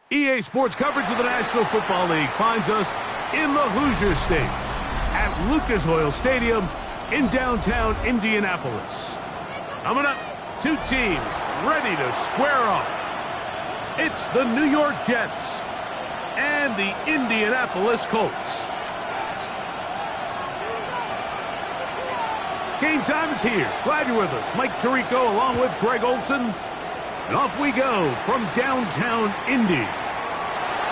EA Sports coverage of the National Football League finds us in the Hoosier State at Lucas Oil Stadium in downtown Indianapolis. Coming up, two teams ready to square off. It's the New York Jets and the Indianapolis Colts. Game time is here. Glad you're with us. Mike Tirico along with Greg Olson. And off we go from downtown Indy.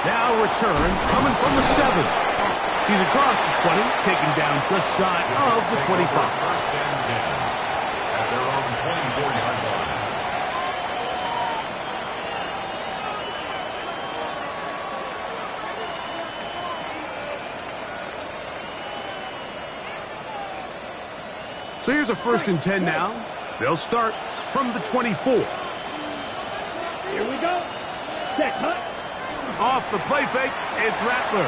Now return coming from the 7. He's across the 20, taken down just shy of the 25. First and 10 at their own 24-yard line. So here's a 1st and 10 now. They'll start from the 24. Here we go. Set, cut. Off the play fake, it's Rattler.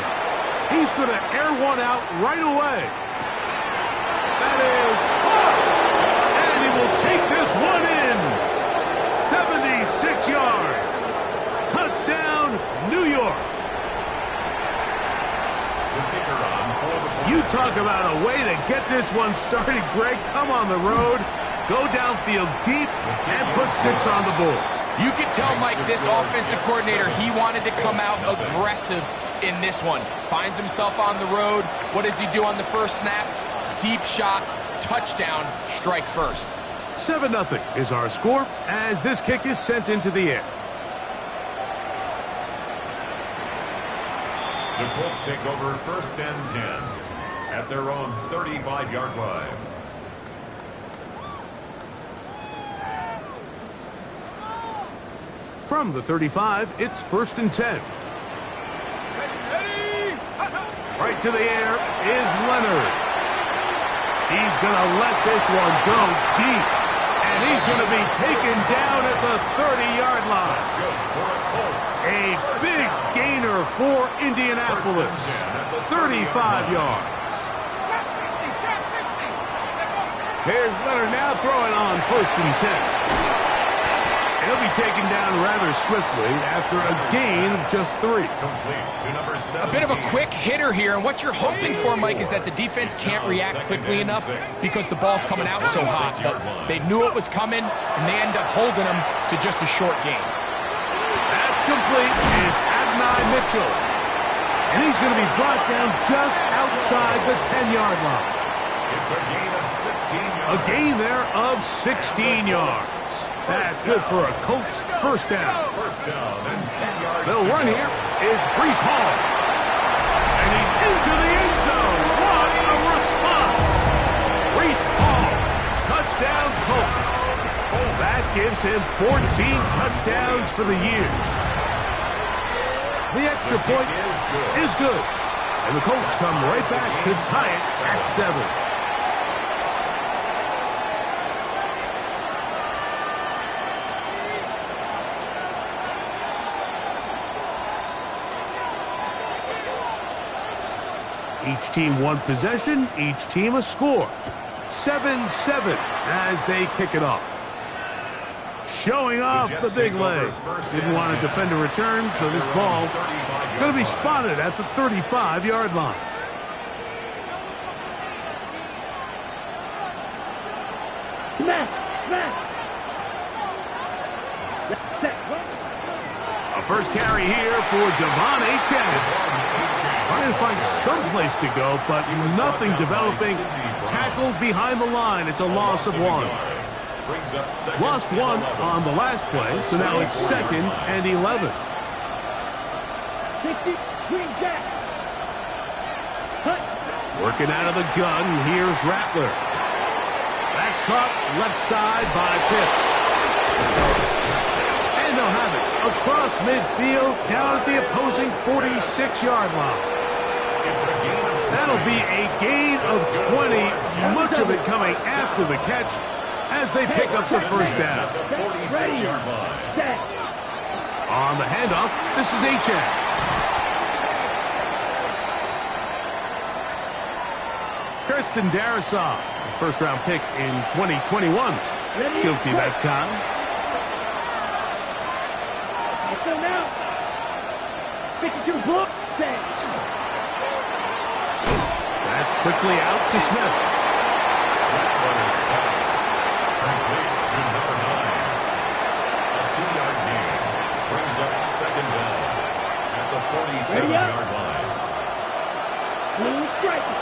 He's going to air one out right away. That is off. And he will take this one in. 76 yards. Touchdown, New York. You talk about a way to get this one started, Greg. Come on the road, go downfield deep, and put 6 on the board. You can tell, Mike, this offensive coordinator, he wanted to come out aggressive in this one. Finds himself on the road. What does he do on the first snap? Deep shot, touchdown, strike first. 7-0 is our score as this kick is sent into the air. The Colts take over 1st and 10 at their own 35-yard line. From the 35, it's 1st and 10. Right to the air is Leonard. He's going to let this one go deep. And he's going to be taken down at the 30-yard line. A big gainer for Indianapolis. 35 yards. Here's Leonard now throwing on 1st and 10. He'll be taken down rather swiftly after a gain of just 3. A bit of a quick hitter here, and what you're hoping for, Mike, is that the defense can't react quickly enough because the ball's coming out so hot. But they knew it was coming, and they end up holding them to just a short gain. That's complete. It's Adonai Mitchell. And he's going to be brought down just outside the 10-yard line. It's a gain of 16 yards. A gain there of 16 yards. That's good for a Colts first down. First down and 10 yards. They'll run here. It's Breece Hall. And he's into the end zone. What a response. Breece Hall. Touchdown Colts. That gives him 14 touchdowns for the year. The extra point is good. And the Colts come right back to tie it at 7. Each team one possession, each team a score. 7-7 as they kick it off. Showing off the big leg. Didn't want to defend a return, so this ball going to be spotted at the 35-yard line. A first carry here for Devon Achane. Trying to find some place to go, but nothing developing. Tackled behind the line. It's a loss of 1. Lost 1 on the last play, so now it's 2nd and 11. Working out of the gun, here's Rattler. That's caught left side by Pitts. And they'll have it across midfield down at the opposing 46-yard line. That'll be a gain of 20, much of it coming after the catch as they pick up the first down. On the handoff, this is Achane. Kirsten Darrisaw, first-round pick in 2021. Guilty that time. 52 book. That's quickly out to Smith. Runner's pass. Complete to number 9. A 2-yard gain brings up second down at the 47-yard line. Blue striker.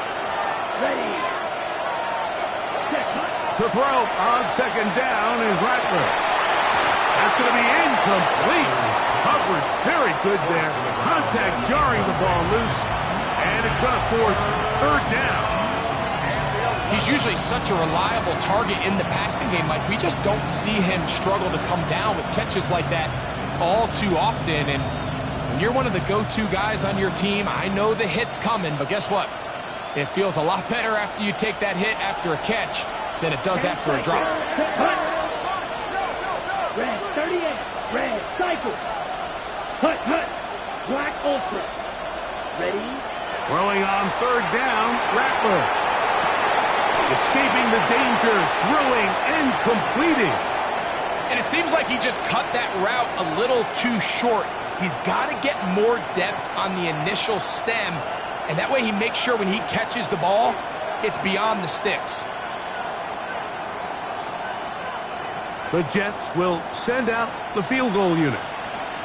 Ready. Check. To throw on second down is Rattler. That's going to be incomplete. Covered very good there. Contact jarring the ball loose. And it's going to force third down. He's usually such a reliable target in the passing game. Like, we just don't see him struggle to come down with catches like that all too often. And when you're one of the go-to guys on your team, I know the hit's coming, but guess what? It feels a lot better after you take that hit after a catch than it does after a drop. Red 38. Red cycle. Hut. Black ultra. Ready. Throwing on third down, Rattler. Escaping the danger, throwing and completing. And it seems like he just cut that route a little too short. He's got to get more depth on the initial stem, and that way he makes sure when he catches the ball, it's beyond the sticks. The Jets will send out the field goal unit.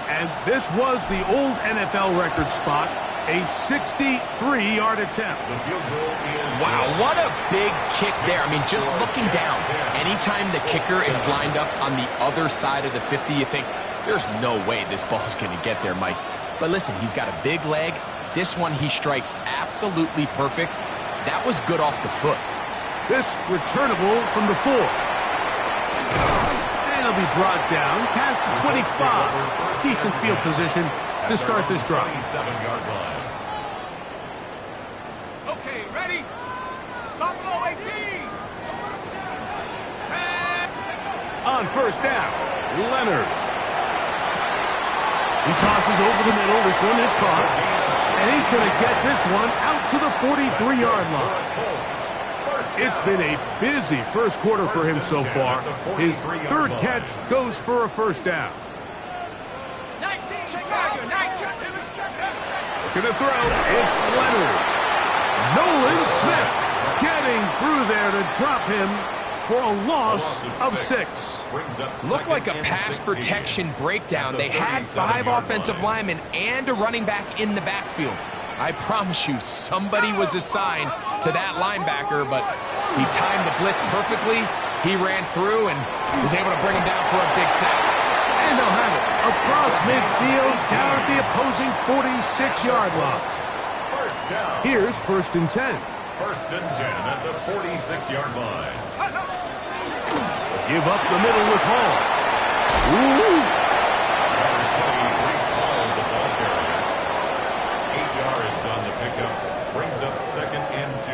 And this was the old NFL record spot, a 63-yard attempt. The field goal is Wow, what a big kick there. I mean, just looking down, anytime the kicker is lined up on the other side of the 50, you think, there's no way this ball's going to get there, Mike. But listen, he's got a big leg. This one he strikes absolutely perfect. That was good off the foot. This returnable from the 4. And he'll be brought down past the 25. Decent field position to start this drive. 27-yard line. Okay, ready? Buffalo 18. On first down, Leonard. He tosses over the middle. This one is caught. And he's going to get this one out to the 43-yard line. It's been a busy first quarter for him so far. His third catch goes for a first down. 19, Chicago, 19. Looking to throw, it's Leonard. Nolan Smith getting through there to drop him for a loss of 6. Looked like a pass protection breakdown. They had 5 offensive linemen and a running back in the backfield. I promise you, somebody was assigned to that linebacker, but he timed the blitz perfectly. He ran through and was able to bring him down for a big sack. And they'll have it across midfield down at the opposing 46-yard line. First down. Here's first and 10. First and 10 at the 46-yard line. Give up the middle with Hall. Ooh. Number 20, Reese Hall, the ball carrier. 8 yards on the pickup. Brings up second and 2.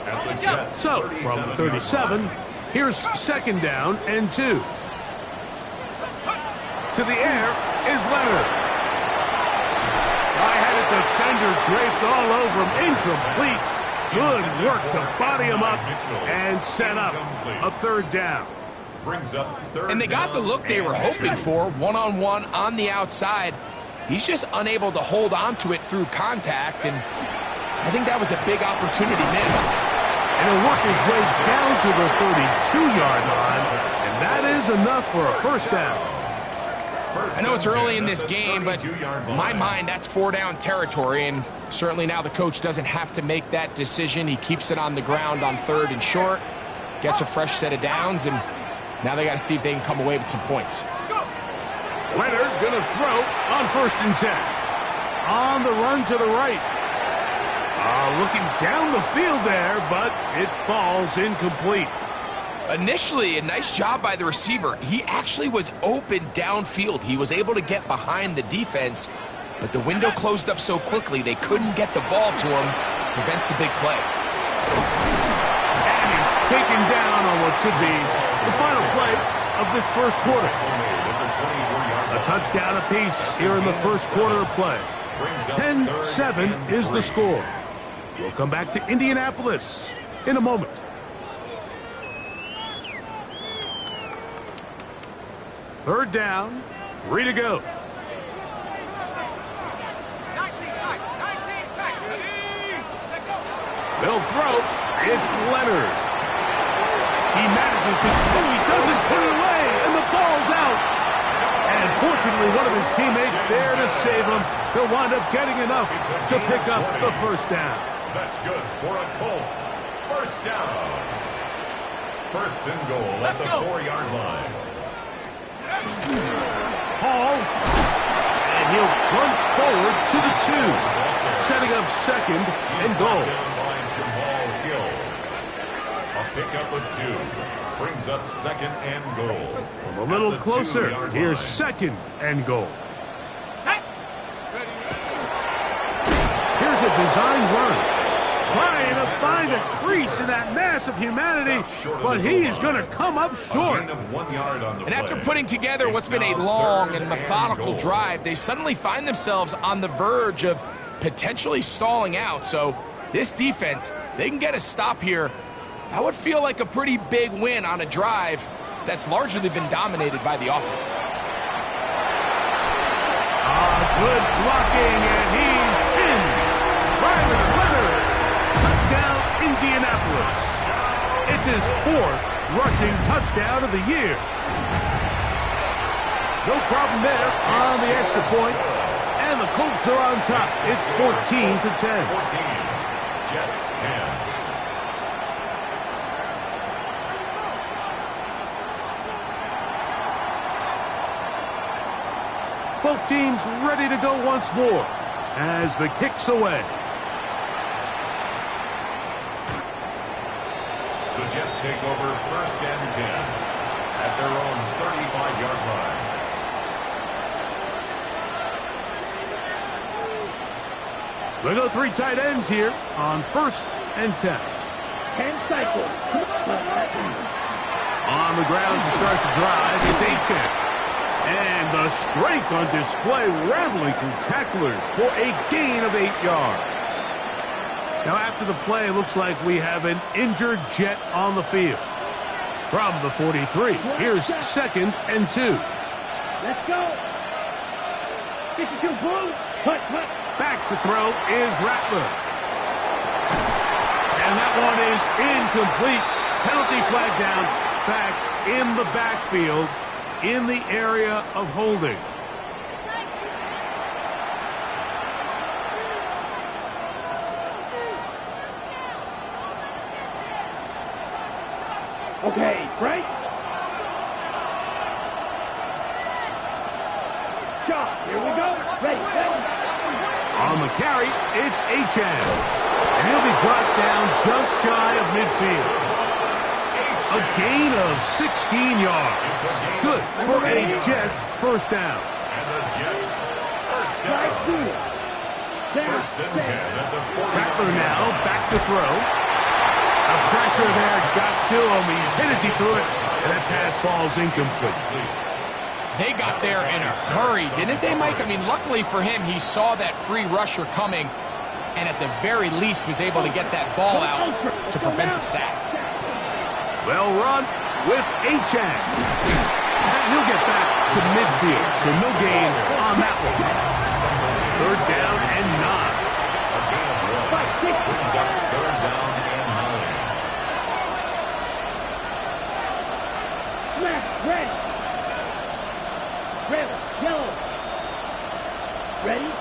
At the Jets. So, from 37, here's second down and 2. To the air is Leonard. I had a defender draped all over him. Incomplete. Good work to body him up and set up a third down. Brings up third And they got the look they were hoping for, one-on-one on the outside. He's just unable to hold on to it through contact, and I think that was a big opportunity missed. And he'll work his way down to the 32-yard line, and that is enough for a first down. I know it's early in this game, but in my mind, that's 4-down territory, and certainly now the coach doesn't have to make that decision. He keeps it on the ground on third and short, gets a fresh set of downs, and now they got to see if they can come away with some points. Leonard going to throw on first and 10. On the run to the right. Looking down the field there, but it falls incomplete. Initially, a nice job by the receiver. He actually was open downfield. He was able to get behind the defense, but the window closed up so quickly they couldn't get the ball to him. Prevents the big play. And he's taken down on what should be the final play of this first quarter. A touchdown apiece here in the first quarter of play. 10-7 is the score. We'll come back to Indianapolis in a moment. Third down, 3 to go. They'll throw. It's Leonard. He manages to... Oh, he doesn't put it away, and the ball's out. And fortunately, one of his teammates there to save him. He'll wind up getting enough to pick up the first down. That's good for a Colts. First down. First and goal at the 4-yard line. Hall. And he'll plunge forward to the 2. Setting up second and goal. A pickup of 2. Brings up second and goal. From a little closer. Here's second and goal. Here's a design run. Trying to find a crease in that mass of humanity, but he is going to come up short. And after putting together what's been a long and methodical drive, they suddenly find themselves on the verge of potentially stalling out. So this defense, they can get a stop here. That would feel like a pretty big win on a drive that's largely been dominated by the offense. Good blocking, and he's in. Riley Leonard. Touchdown, Indianapolis. It's his 4th rushing touchdown of the year. No problem there on the extra point, and the Colts are on top. It's 14-10. 14. Jets 10. Both teams ready to go once more as the kick's away. The Jets take over first and 10 at their own 35-yard line. We go 3 tight ends here on first and 10. 10 cycles. On the ground to start the drive, it's A-10. And the strength on display, rambling through tacklers for a gain of 8 yards. Now after the play, it looks like we have an injured Jet on the field. From the 43, here's second and 2. Let's go. 52 blue. Hut. Back to throw is Rattler. And that one is incomplete. Penalty flag down, back in the backfield, in the area of holding. Okay, right. Shot. Here we go. Ready. On the carry, it's Achan. And he'll be brought down just shy of midfield. A gain of 16 yards. Good for a Jets first down. And the Jets first down. First and 10 at the 40. Rattler now back to throw. The pressure there got to him. He's hit as he threw it. And that pass ball's incomplete. They got there in a hurry, didn't they, Mike? I mean, luckily for him, he saw that free rusher coming and at the very least was able to get that ball out to prevent the sack. Well run with Achan. And he'll get back to midfield, so no gain on that one. Third down and 9. A gain of 1. Brings up third down and 9. Red. Yellow. Ready?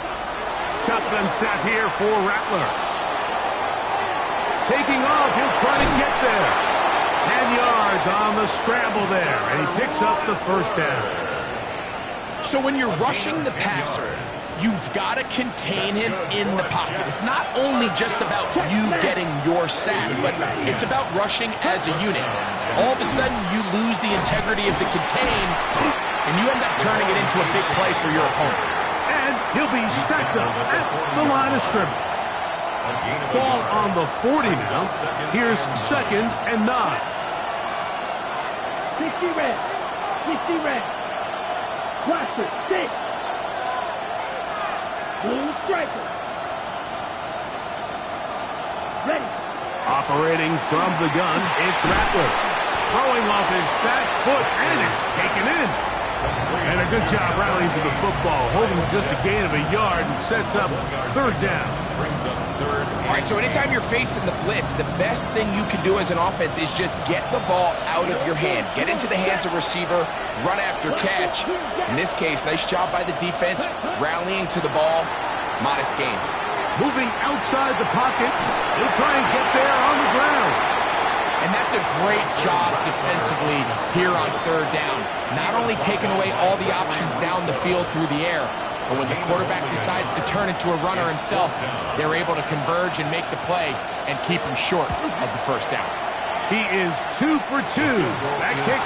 Shotgun snap here for Rattler. Taking off, he'll try to get there. 10 yards on the scramble there, and he picks up the first down. So when you're rushing the passer, you've got to contain him in the pocket. It's not only just about you getting your sack, but it's about rushing as a unit. All of a sudden, you lose the integrity of the contain, and you end up turning it into a big play for your opponent. And he'll be stacked up at the line of scrimmage. Ball on the 40 now. Here's second and 9. 60 red. Blaster, 6. Blue striker. Ready. Operating from the gun, it's Rattler. Throwing off his back foot, and it's taken in. And a good job rallying to the football, holding just a gain of a yard and sets up third down. Brings up third. All right, so anytime you're facing the blitz, the best thing you can do as an offense is just get the ball out of your hand. Get into the hands of receiver, run after catch. In this case, nice job by the defense, rallying to the ball. Modest gain. Moving outside the pocket. He'll try and get there on the ground. And that's a great job defensively here on third down. Not only taking away all the options down the field through the air, but when the quarterback decides to turn into a runner himself, they're able to converge and make the play and keep him short of the first down. He is 2 for 2. That kick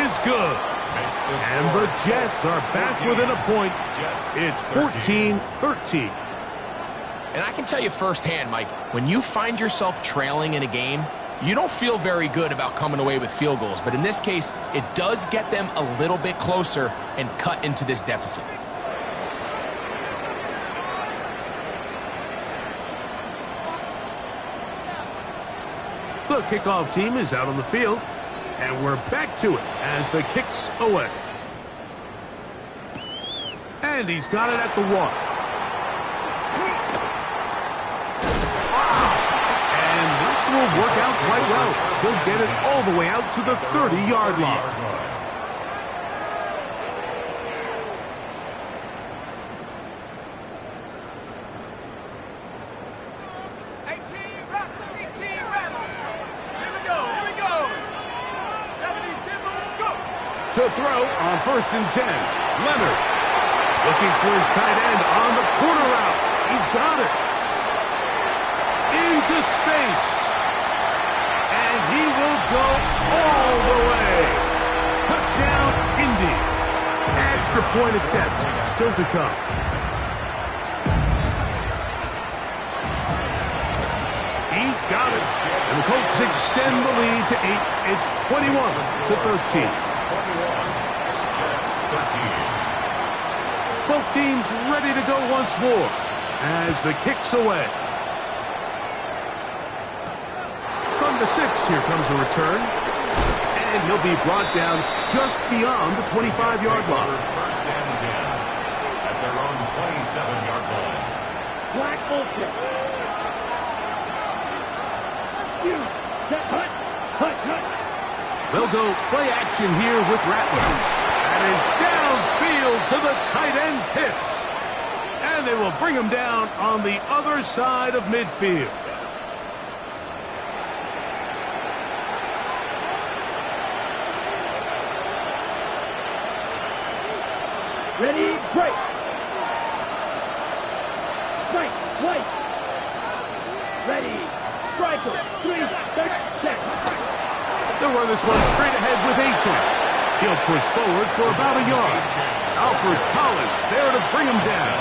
is good. And the Jets are back within a point. It's 14-13. And I can tell you firsthand, Mike, when you find yourself trailing in a game, you don't feel very good about coming away with field goals. But in this case, it does get them a little bit closer and cut into this deficit. The kickoff team is out on the field, and we're back to it as the kick's away. And he's got it at the 1. And this will work out quite well. He'll get it all the way out to the 30-yard line. To throw on 1st and 10. Leonard looking for his tight end on the corner route. He's got it. Into space. And he will go all the way. Touchdown, Indy. Extra point attempt still to come. He's got it. And the Colts extend the lead to 8. It's 21-13. 21, Jets 13. Both teams ready to go once more as the kick's away. From the 6, here comes a return. And he'll be brought down just beyond the 25-yard line. 1st and 10 at their own 27-yard line. Black bullshit. You. Hut. Hut. Hut. They'll go play action here with Rattler. That is downfield to the tight end Pitts. And they will bring him down on the other side of midfield. Ready, break. Right, white. Ready, striker. 3 seconds. They'll run this one straight ahead with Aiken. He'll push forward for about a yard. Alfred Collins there to bring him down.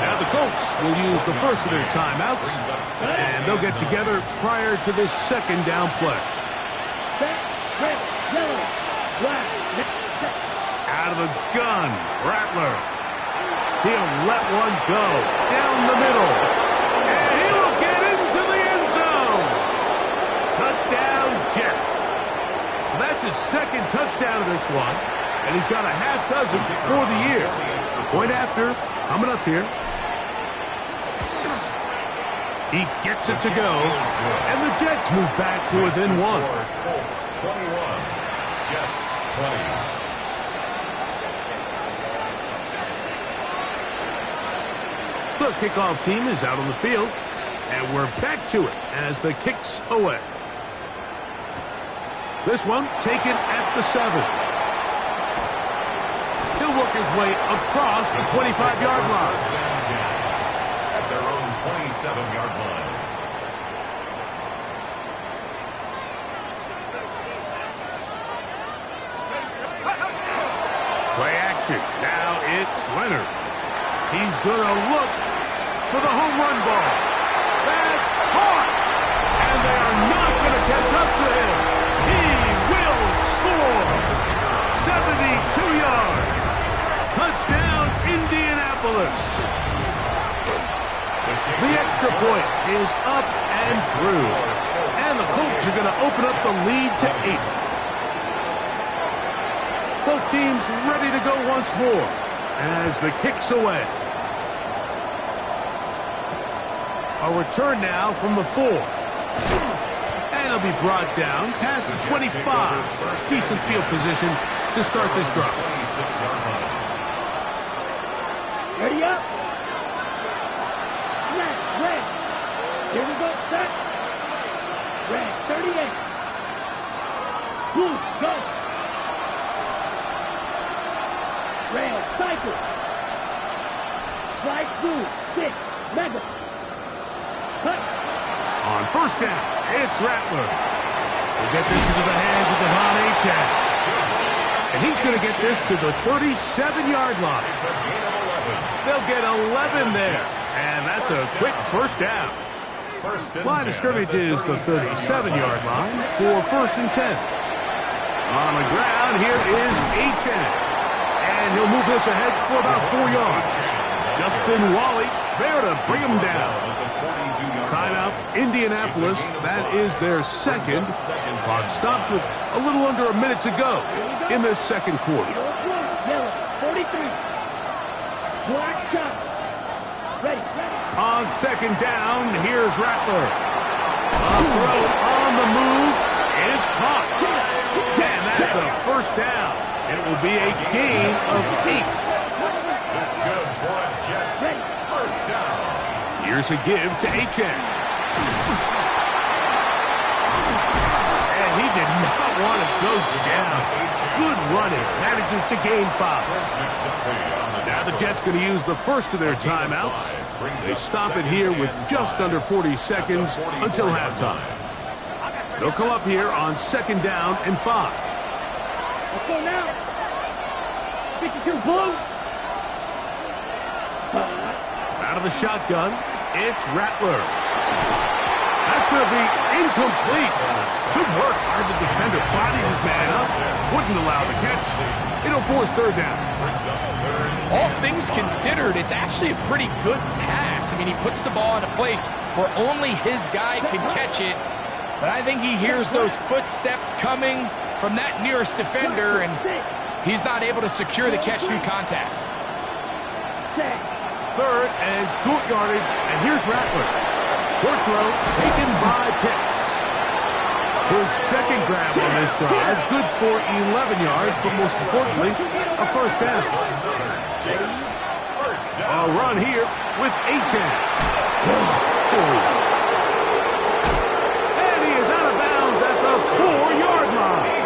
Now the Colts will use the first of their timeouts, and they'll get together prior to this 2nd down play. Set, red, yellow, black. Out of the gun, Rattler. He'll let one go down the middle. And he'll get into the end zone. Touchdown, Jets. So that's his 2nd touchdown of this one. And he's got a half dozen for the year. Point after, coming up here. He gets it to go. And the Jets move back to within 1. Colts 21, Jets 20. The kickoff team is out on the field, and we're back to it as the kick's away. This one taken at the 7. He'll work his way across the 25-yard line. At their own 27-yard line. Play action. Now it's Leonard. He's going to look for the home run ball. That's caught. And they are not going to catch up to him. He will score. 72 yards. Touchdown, Indianapolis. The extra point is up and through. And the Colts are going to open up the lead to 8. Both teams ready to go once more as the kick's away. A return now from the 4. And he'll be brought down past the 25. Decent field position to start this drive. Ready up. Snap, red. Here we go, set. Red, 38. Blue, go. Red, cycle. Flag blue, 6, mega. Cut. On first down, it's Rattler. We'll get this into the hands of Devon Achane. And he's going to get this to the 37-yard line. They'll get 11 there. And that's a quick first down. Line of scrimmage is the 37-yard line for first and 10. On the ground, here is Achane. And he'll move this ahead for about 4 yards. Justin Wally there to bring him down. Timeout, Indianapolis. That is their second. Clock stops with a little under a minute to go in this second quarter. Yellow, 43. Black shot. Ready, ready. On second down, here's Rattler. A throw on the move is caught. And that's a first down. It will be a gain of 8. That's good for a Jets first down. Here's a give to Achane. And he did not want to go down. Good running. Manages to gain 5. Now the Jets going to use the first of their timeouts. They stop it here with just under 40 seconds until halftime. They'll come up here on second down and 5. Let's go now. 52 blue. Out of the shotgun, it's Rattler. That's going to be incomplete. Good work by the defender. Bodied his man up. Wouldn't allow the catch. It'll force third down. All things considered, it's actually a pretty good pass. I mean, he puts the ball in a place where only his guy can catch it. But I think he hears those footsteps coming from that nearest defender, and he's not able to secure the catch through contact. Third and short yardage, and here's Rattler. Short throw taken by Pitts. His second grab on this drive, good for 11 yards, but most importantly, a first down. A run here with Achane. And he is out of bounds at the 4-yard line.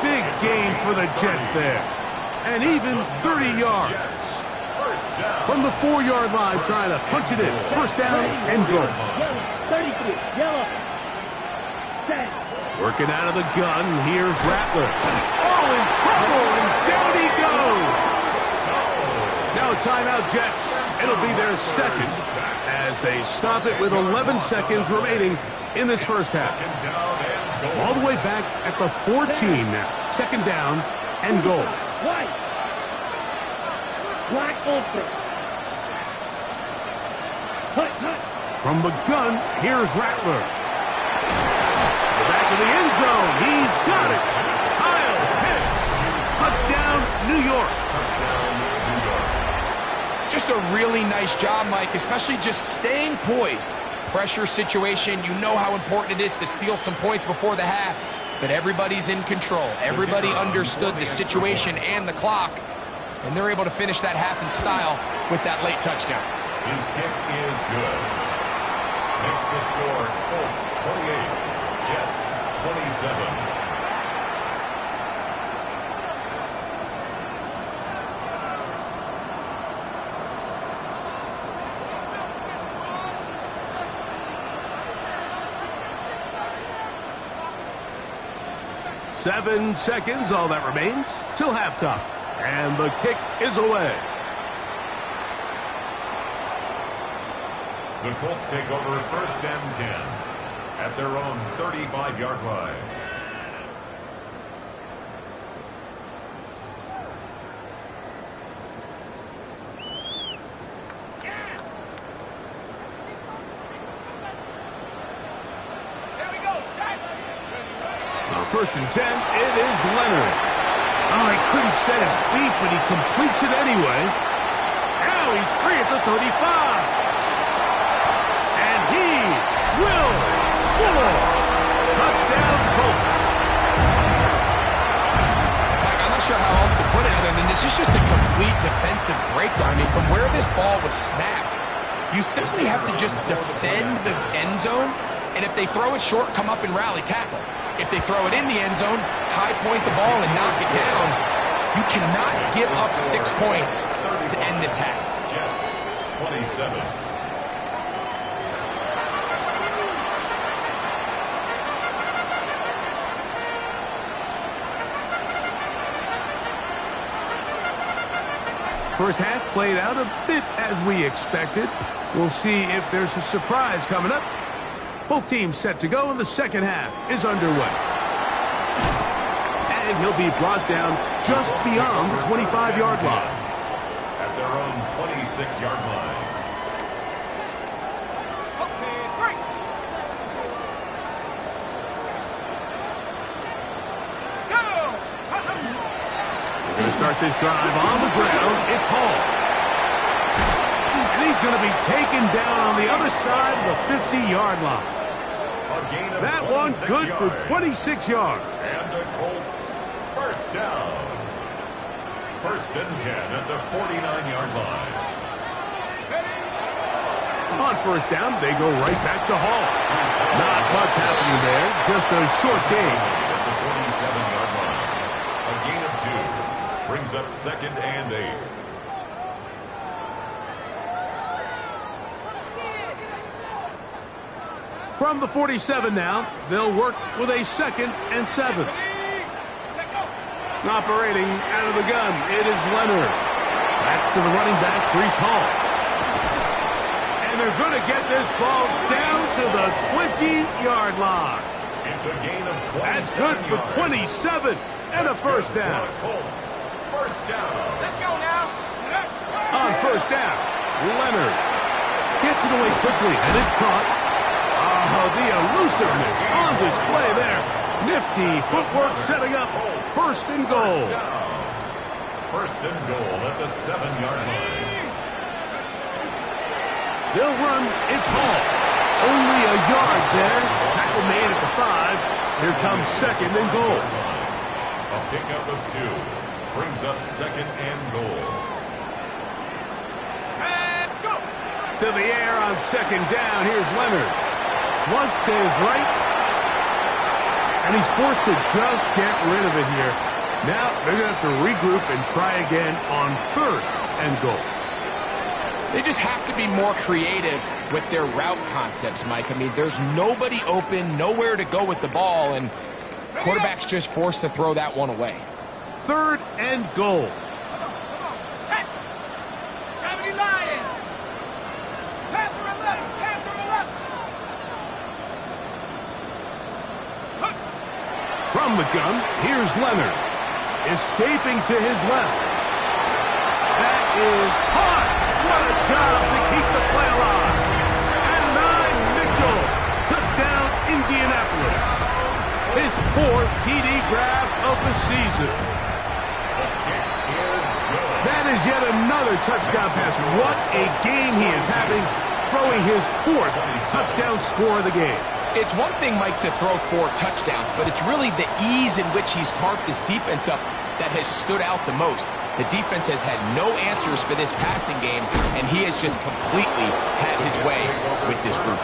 Big gain for the Jets there. And even 30 yards. From the 4-yard line, trying to punch it in. First down and goal. Yellow, 33, yellow. Set. Working out of the gun, here's Rattler. Oh, in trouble, and down he goes. Now a timeout, Jets. It'll be their second as they stop it with 11 seconds remaining in this first half. All the way back at the 14 now. Second down and goal. White. Black open. Cut. From the gun, here's Rattler. The back of the end zone. He's got it. Kyle Pitts. Touchdown, New York. Just a really nice job, Mike, especially just staying poised. Pressure situation, you know how important it is to steal some points before the half, but everybody's in control. Everybody understood the situation and the clock, and they're able to finish that half in style with that late touchdown. His kick is good. Makes the score Colts 28, Jets 27. Seven seconds, all that remains, till halftime. And the kick is away. The Colts take over first and 10 at their own 35-yard line. First and 10, it is Leonard. Oh, he couldn't set his feet, but he completes it anyway. Now he's free at the 35. will score. Touchdown, Colts. Mike, I'm not sure how else to put it other than this is just a complete defensive breakdown. I mean, from where this ball was snapped, you simply have to just defend the end zone, and if they throw it short, come up and rally tackle. If they throw it in the end zone, high point the ball and knock it down. You cannot give up 6 points to end this half. Jets, 27. First half played out a bit as we expected. We'll see if there's a surprise coming up. Both teams set to go, and the second half is underway. And he'll be brought down just beyond the 25-yard line. At their own 26-yard line. Okay, break. Go! We're going to start this drive on the ground. It's Hall. And he's going to be taken down on the other side of the 50-yard line. That one good for 26 yards. And the Colts first down. First and 10 at the 49-yard line. On first down, they go right back to Hall. Not much happening there, just a short gain. At the 47-yard line. A gain of 2 brings up second and 8. From the 47 now, they'll work with a second and 7. Operating out of the gun, it is Leonard. That's to the running back, Breece Hall. And they're going to get this ball down to the 20-yard line. It's a gain of 27 That's good for 27 and a first down. Colts first down. Let's go now. On first down, Leonard gets it away quickly, and it's caught. Oh, the elusiveness on display there. Nifty footwork setting up first and goal. First and goal at the 7-yard line. They'll run. It's Hall. Only a yard there. Tackle made at the 5. Here comes second and goal. A pickup of 2 brings up second and goal. And go! To the air on second down. Here's Leonard. Flush to his right. And he's forced to just get rid of it here. Now they're going to have to regroup and try again on third and goal. They just have to be more creative with their route concepts, Mike. I mean, there's nobody open, nowhere to go with the ball, and quarterback's just forced to throw that one away. Third and goal. Set! 70 Lions! Panther 11! Panther 11! From the gun, here's Leonard. Escaping to his left. That is caught. What a job to keep the play alive. And 9, Mitchell. Touchdown, Indianapolis. His 4th TD grab of the season. That is yet another touchdown pass. What a game he is having, throwing his 4th touchdown score of the game. It's one thing, Mike, to throw 4 touchdowns, but it's really the ease in which he's carved this defense up that has stood out the most. The defense has had no answers for this passing game, and he has just completely had his way with this group.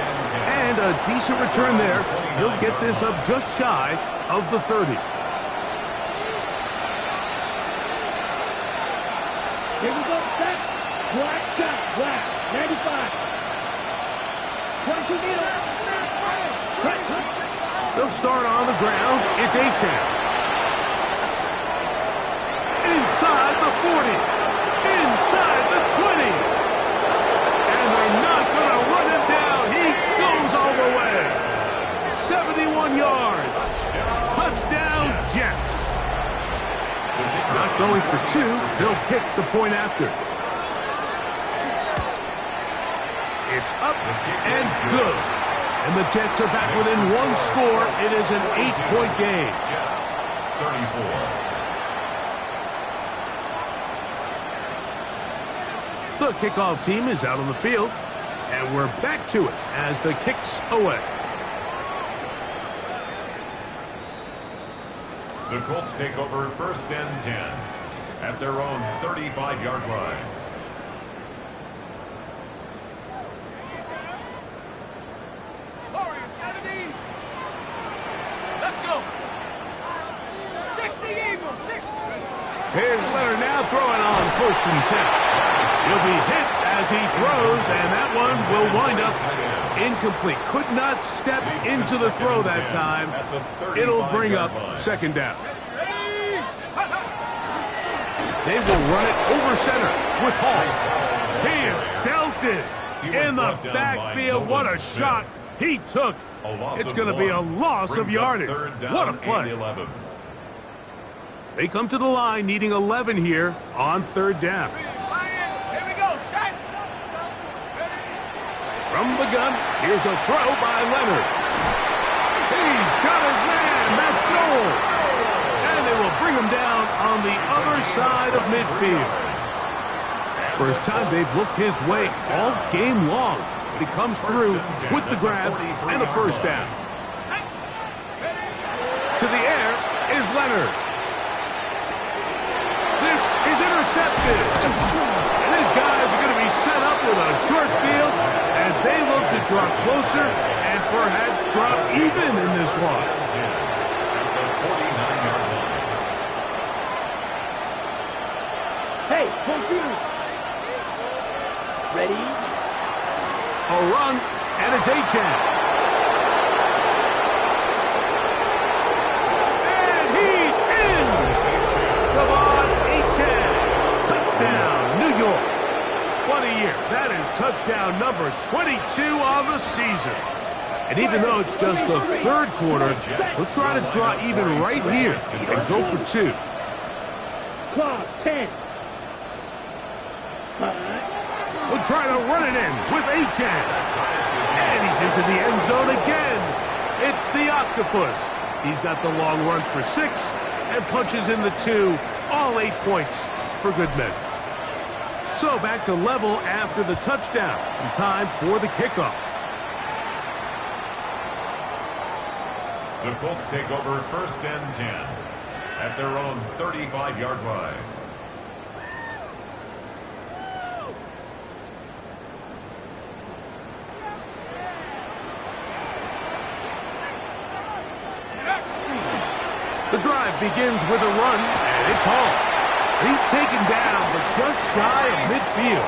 And a decent return there. He'll get this up just shy of the 30. Here we go, set. Black shot, black. 95. 22 meter. They'll start on the ground. It's Achane. Inside the 40. Inside the 20. And they're not going to run him down. He goes all the way. 71 yards. Touchdown, Jets. Not going for 2. They'll pick the point after. It's up and good. And the Jets are back within 1 score. It is an 8-point game. Jets, 34. The kickoff team is out on the field. And we're back to it as the kick's away. The Colts take over 1st and 10 at their own 35-yard line. Warriors 70. Let's go. 60 Eagles. 60. Here's Leonard now throwing on 1st and 10. He'll be hit as he throws, and that one will wind up incomplete. Could not step into the throw that time. It'll bring up 2nd down. They will run it over center with Hall. He is belted in the backfield. What a shot he took. It's going to be a loss of yardage. What a play. They come to the line needing 11 here on 3rd down. Here we go. Shot. From the gun, here's a throw by Leonard. He's got his man. That's goal. And they will bring him down on the other side of midfield. First time they've looked his way all game long. But he comes through with the grab and a 1st down. To the air is Leonard. This is intercepted. And his guys are going to be set up with a short field as they look to draw closer and perhaps drop even in this one. Hey, confused. Ready? A run, and it's Achan. And he's in! Devon Achan. Touchdown, New York. What a year. That is touchdown number 22 on the season. And even though it's just the 3rd quarter, we'll try to draw even right here and go for 2. Clock 10. We'll try to run it in with Achan. And he's into the end zone again. It's the Octopus. He's got the long run for 6 and punches in the 2. All 8 points for good measure. So back to level after the touchdown. And time for the kickoff. The Colts take over 1st and 10 at their own 35-yard line. The drive begins with a run, and it's Hall. He's taken down, but just shy of midfield.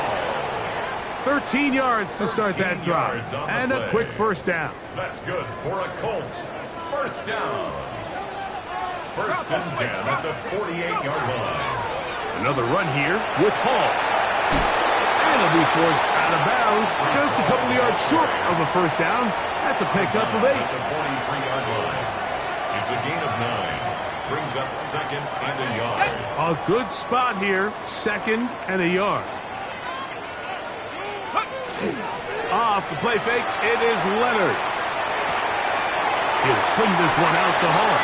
13 yards to start that drive, and a quick 1st down. That's good for a Colts 1st down. 1st and 10 at the 48-yard line. Another run here with Hall. And he'll be forced out of bounds just a couple of yards short of a 1st down. That's a pickup of 8. At the 43-yard line. It's a gain of 9. Brings up 2nd and a yard. A good spot here, 2nd and a yard. Off the play fake, it is Leonard. He'll swing this one out to Hall.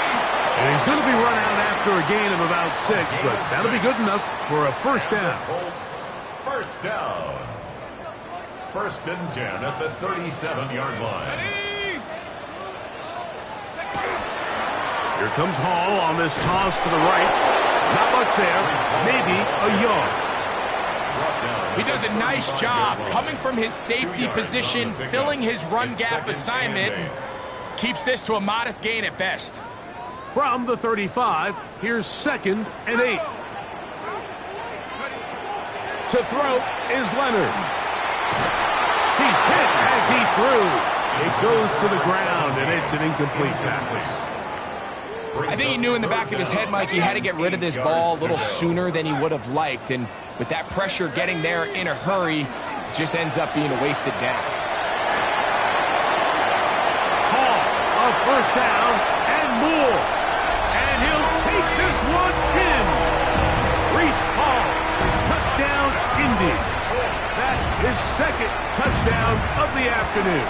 And he's going to be run out after a gain of about 6, but that'll be good enough for a 1st down. Colts 1st down. 1st and 10 at the 37-yard line. Here comes Hall on this toss to the right. Not much there. Maybe a yard. He does a nice job coming from his safety position, filling his run gap assignment, and keeps this to a modest gain at best. From the 35, here's 2nd and 8. To throw is Leonard. He's hit as he threw. It goes to the ground, and it's an incomplete pass. I think he knew in the back of his head, Mike, he had to get rid of this ball a little sooner than he would have liked. And with that pressure getting there in a hurry, it just ends up being a wasted down. Hall, a 1st down and more. And he'll take this one in. Reese Hall, touchdown, Indy. That is 2nd touchdown of the afternoon.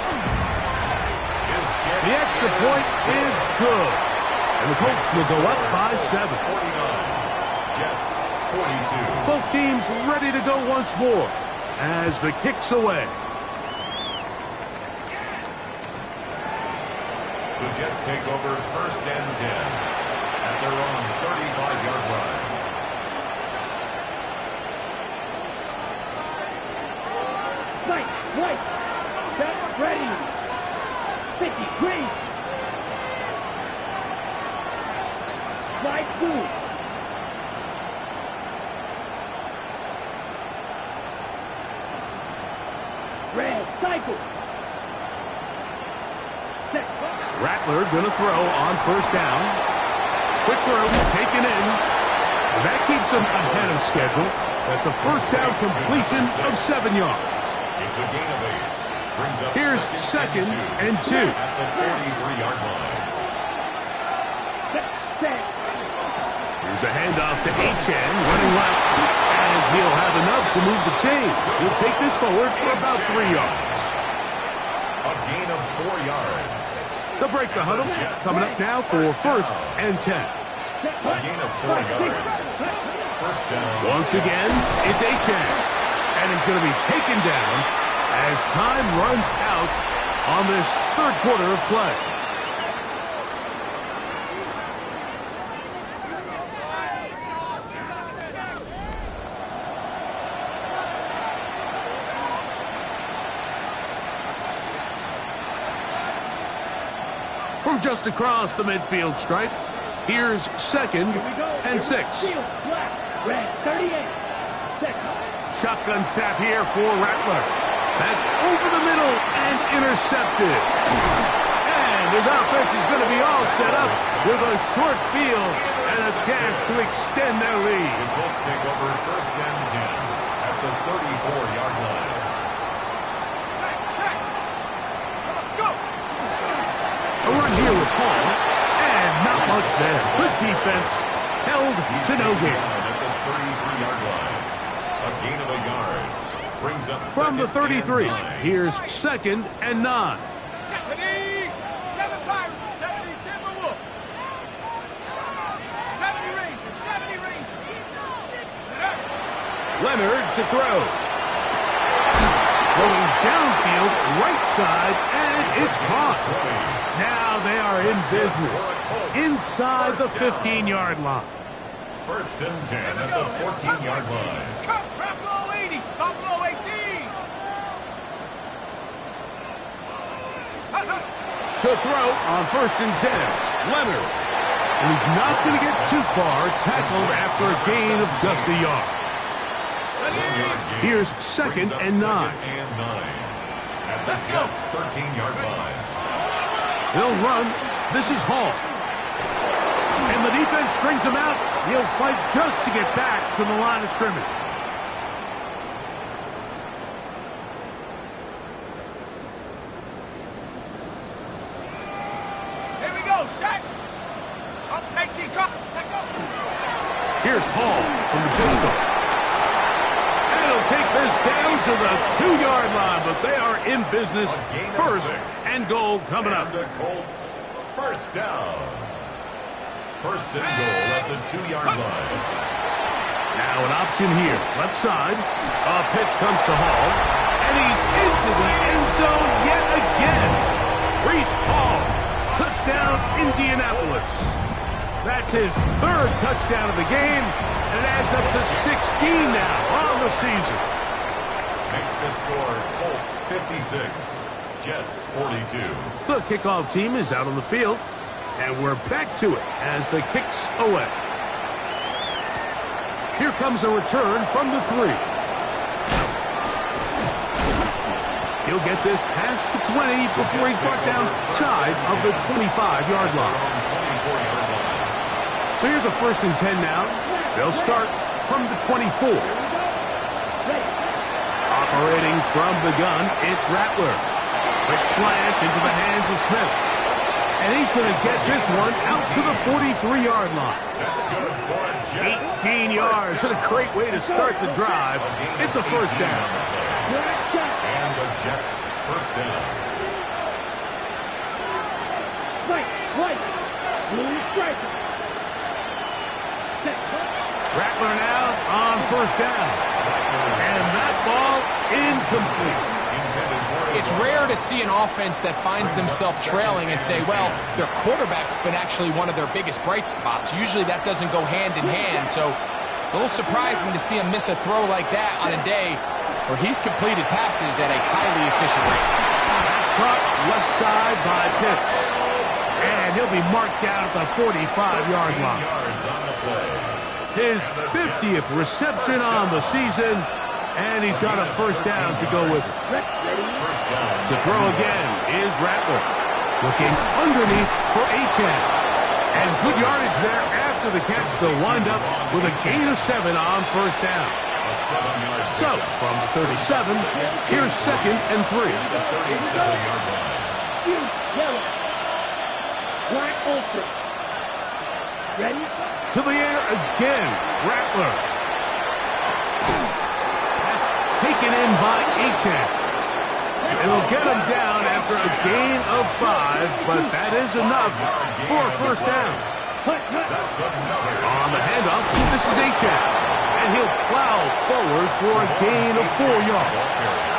The extra point is good. And the Colts will go up by 7. 49. Jets 42. Both teams ready to go once more as the kick's away. The Jets take over 1st and 10 at their own 35-yard line. Right, set, ready. 50, green. Right, blue. Red, cycle. Set. Rattler going to throw on 1st down. Quick throw, taken in. And that keeps him ahead of schedule. That's a 1st down completion of 7 yards. It's a gain of 8. Brings up Here's 2nd and 2. at the 43-yard line. Set. Here's a handoff to Achane, running left. And he'll have enough to move the chains. He'll take this forward for about 3 yards. A gain of 4 yards. They'll break the huddle. Coming up now for 1st and 10. A gain of 4 yards. 1st down. Once again, it's Achane. And he's going to be taken down as time runs out on this 3rd quarter of play. From just across the midfield stripe, here's 2nd and 6. Field, black, red, 38. Set. Shotgun snap here for Rattler. That's over the middle and intercepted. And his offense is going to be all set up with a short field and a chance to extend their The lead. Colts take over 1st and 10 at the 34-yard line. A run here with Hall, and not much there. Good defense, held to no gain. At the 33-yard line. A gain of a yard. Brings up From the 2nd and 33, 9. here's 2nd and 9. 70, 7 Pirates, 70 Timberwolf. 70 Rangers, 70 Rangers. Leonard to throw. Going downfield, right side, and it's caught. Now they are in business inside the 15-yard line. 1st and 10 at the 14-yard line. Cut, Buffalo 80, Buffalo 18. To throw on 1st and 10, Leonard. And he's not going to get too far, tackled after a gain of just a yard. Here's 2nd and 9. At the Jets' 13-yard line. They'll run. This is Hall. And the defense strings him out. He'll fight just to get back to the line of scrimmage. Here we go, set. Up, 18, cut, take go. Here's Hall from the pistol. And he'll take this down to the 2-yard line, but they are in business. 1st and goal coming up. And the Colts, 1st down. 1st and goal at the 2-yard line. Now an option here, left side. A pitch comes to Hall, and he's into the end zone yet again. Reese Hall, touchdown Indianapolis. That's his 3rd touchdown of the game, and it adds up to 16 now on the season. Makes the score Colts 56, Jets 42. The kickoff team is out on the field, and we're back to it as the kicks away. Here comes a return from the 3. He'll get this past the 20 before he's brought down shy of the 25-yard line. So here's a 1st and 10 now. They'll start from the 24. Operating from the gun, it's Rattler. Quick slant into the hands of Smith. And he's going to get this one out to the 43-yard line. That's good for a Jets. 18 yards. What a great way to start the drive. It's a 1st down. And the Jets 1st down. Right, blue striker. Rattler now on 1st down. And that ball incomplete. Intended for a It's rare to see an offense that finds themselves trailing and say, well, their quarterback's been actually one of their biggest bright spots. Usually that doesn't go hand in hand, so it's a little surprising to see him miss a throw like that on a day where he's completed passes at a highly efficient rate. That's caught left side by Pitts. And he'll be marked down at the 45-yard line. His 50th reception on the season. And he's got a first down to go with it. To throw again is Rattler. Looking underneath for Achane. And good yardage there after the catch. They'll wind up with a gain of 7 on first down. So, from the 37, here's 2nd and 3. Black ultra. Ready? To the air again, Rattler. Taken in by Achane. It'll get him down after a gain of 5, but that is enough for a first down. On the handoff, this is Achane. And he'll plow forward for a gain of 4 yards.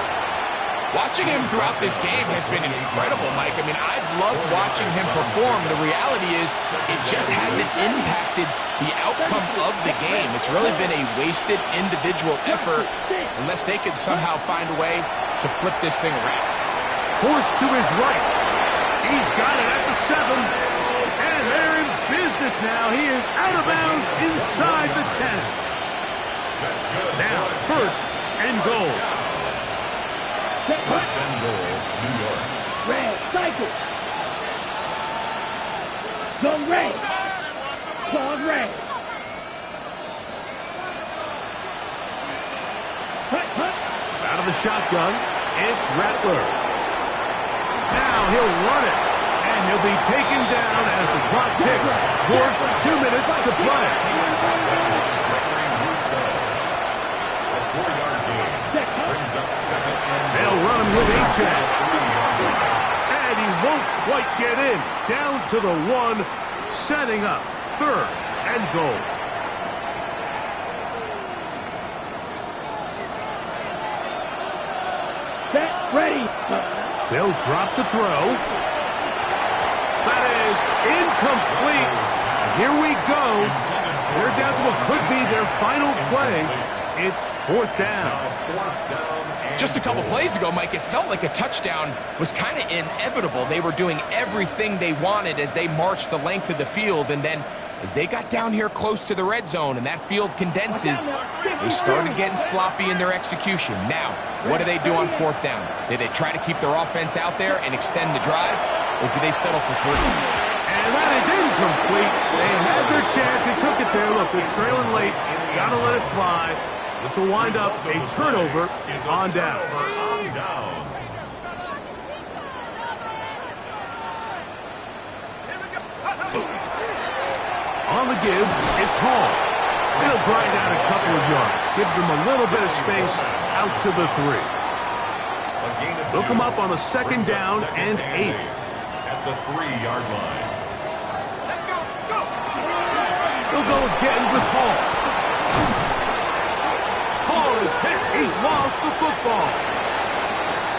Watching him throughout this game has been incredible, Mike. I mean, I've loved watching him perform. The reality is it just hasn't impacted the outcome of the game. It's really been a wasted individual effort unless they could somehow find a way to flip this thing around. Forced to his right. He's got it at the 7. And they're in business now. He is out of bounds inside the 10. Now, 1st and goal. First and goal, New York. Red, cycle. Go red. Claw red. Out of the shotgun, it's Rattler. Now he'll run it, and he'll be taken down as the clock ticks towards 2 minutes to play. They'll run him with Achane. And he won't quite get in. Down to the 1, setting up 3rd and goal. Set, ready. They'll drop to throw. That is incomplete. Here we go. They're down to what could be their final play. It's 4th down. Just a couple plays ago, Mike, it felt like a touchdown was kind of inevitable. They were doing everything they wanted as they marched the length of the field, and then as they got down here close to the red zone and that field condenses, they started getting sloppy in their execution. Now, what do they do on 4th down? Do they try to keep their offense out there and extend the drive, or do they settle for 3? And that is incomplete. They had their chance. They took it there. Look, they're trailing late. Gotta let it fly. This will wind up a turnover on down. On the give, it's Hall. It'll grind out a couple of yards. Gives them a little bit of space out to the 3. They'll come up on a 2nd down and 8. At the 3-yard line. Let's go, go! They'll go again with Hall. Hall is hit. He's lost the football.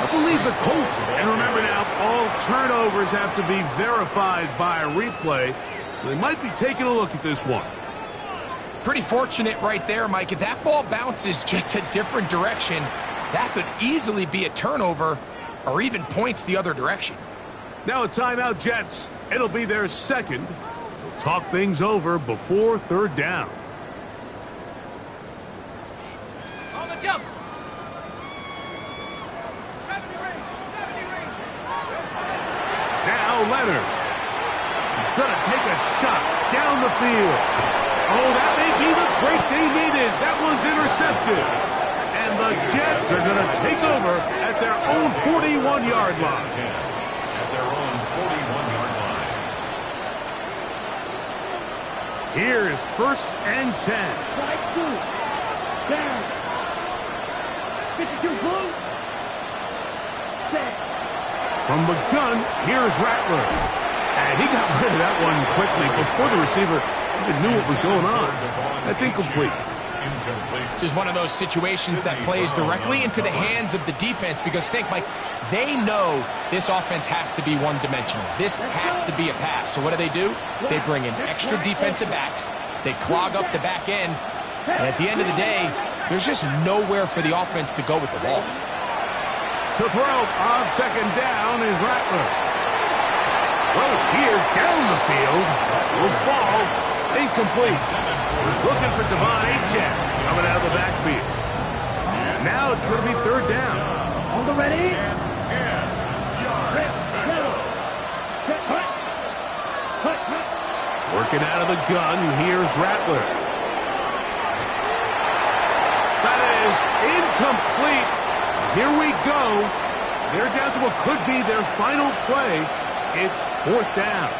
I believe the Colts, and remember now, all turnovers have to be verified by a replay, so they might be taking a look at this one. Pretty fortunate right there, Mike. If that ball bounces just a different direction, that could easily be a turnover or even points the other direction. Now a timeout, Jets. It'll be their 2nd. They'll talk things over before 3rd down. On the jump! 70 range! 70 range! Now Leonard. He's going to take a shot down the field. Oh, that may be the break they needed. That one's intercepted. And the Jets are going to take over at their own 41-yard line. At their own 41-yard line. Here is 1st and 10. Strike 2. Down. 52 blue. Set. From the gun, here's Rattler. And he got rid of that one quickly before the receiver even knew what was going on. That's incomplete. incomplete. This is one of those situations that plays directly into the hands of the defense because think, Mike, they know this offense has to be one-dimensional. This has to be a pass. So what do? They bring in extra defensive backs. They clog up the back end. And at the end of the day, there's just nowhere for the offense to go with the ball. To throw on second down is Rattler. Well, here down the field will fall incomplete. He's looking for Devon Achek coming out of the backfield. Now it's going to be third down. On the ready. Working out of the gun, here's Rattler. That is incomplete. Here we go. They're down to what could be their final play. It's fourth down.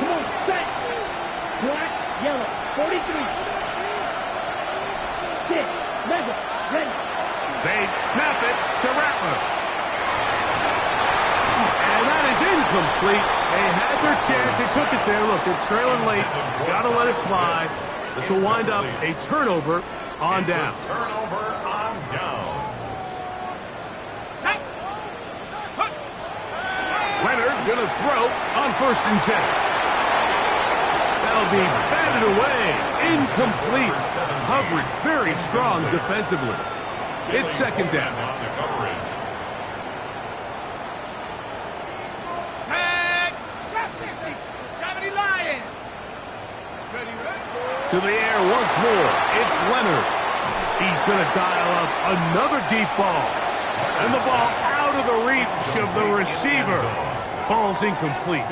Come on, set. Black, yellow, 43. Six, level, ready. They snap it to Rattler. And that is incomplete. They had their chance. They took it there. Look, they're trailing late. Got to let it fly. This will wind up a turnover on downs. Turnover on downs. Leonard going to throw on 1st and 10. That'll be batted away. Incomplete. Coverage very strong defensively. It's second down. To the air once more. It's Leonard. He's going to dial up another deep ball. And the ball out of the reach of the receiver. Falls incomplete.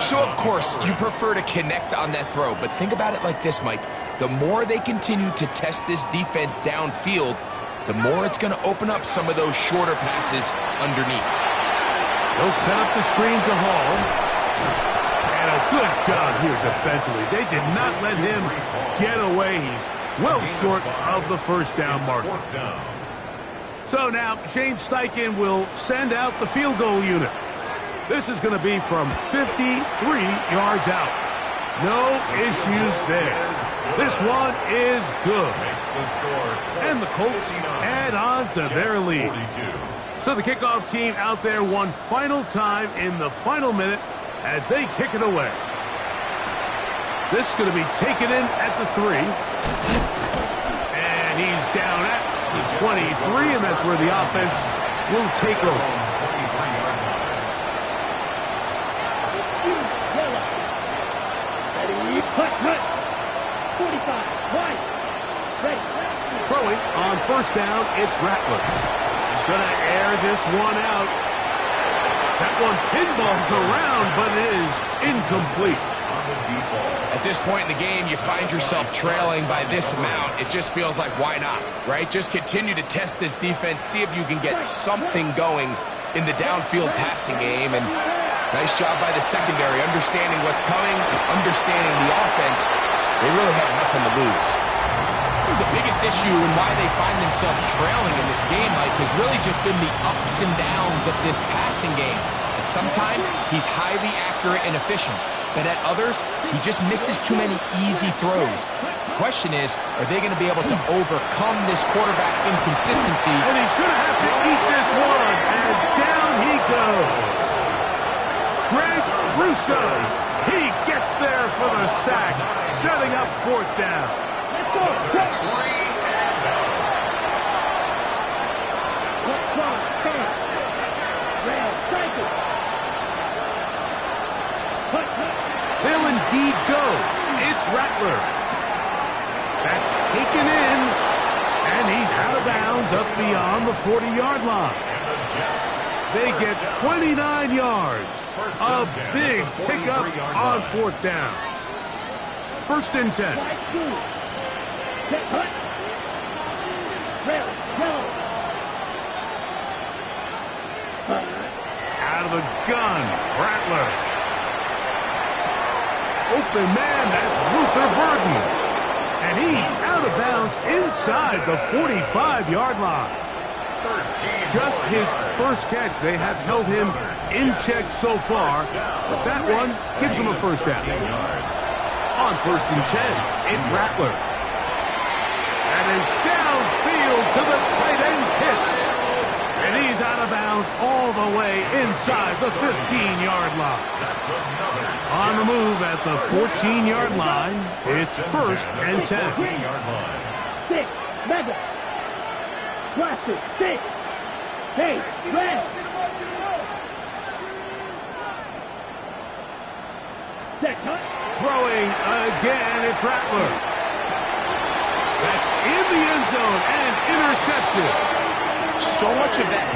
So, of course, you prefer to connect on that throw. But think about it like this, Mike. The more they continue to test this defense downfield, the more it's going to open up some of those shorter passes underneath. They'll set up the screen to Hall. And a good job here defensively. They did not let him get away. He's well short of the first down marker. So now Shane Steichen will send out the field goal unit. This is going to be from 53 yards out. No issues there. This one is good. And the Colts add on to their lead. So the kickoff team out there one final time in the final minute as they kick it away. This is going to be taken in at the 3. And he's down at the 23, and that's where the offense will take over. Cut, cut. 45, right. Ready. Throwing on first down, it's Rattler. He's going to air this one out. That one pinballs around, but is incomplete. At this point in the game, you find yourself trailing by this amount. It just feels like, why not, right? Just continue to test this defense, see if you can get something going in the downfield passing game. And nice job by the secondary, understanding what's coming, understanding the offense. They really have nothing to lose. The biggest issue and why they find themselves trailing in this game, Mike, has really just been the ups and downs of this passing game. And sometimes he's highly accurate and efficient, but at others, he just misses too many easy throws. The question is, are they going to be able to overcome this quarterback inconsistency? And he's going to have to eat this one, and down he goes. Greg Russo, he gets there for the sack, setting up fourth down. Let's go. Cut. They'll indeed go. It's Rattler. That's taken in, and he's out of bounds up beyond the 40-yard line. They get 29 yards. A big pickup on fourth down. 1st and 10. Out of the gun, Rattler. Open man, that's Luther Burden. And he's out of bounds inside the 45-yard line. Just his first catch. They have held him in check so far, but that one gives him a first down. On 1st and 10, it's Rattler. And is downfield to the tight end pitch. And he's out of bounds all the way inside the 15-yard line. That's another. On the move at the 14-yard line, it's 1st and 10. 15-yard line. 6, Madden. Blast it, 6. Hey, red. Set cut. Throwing again, it's Rattler. That's in the end zone and intercepted. So much of that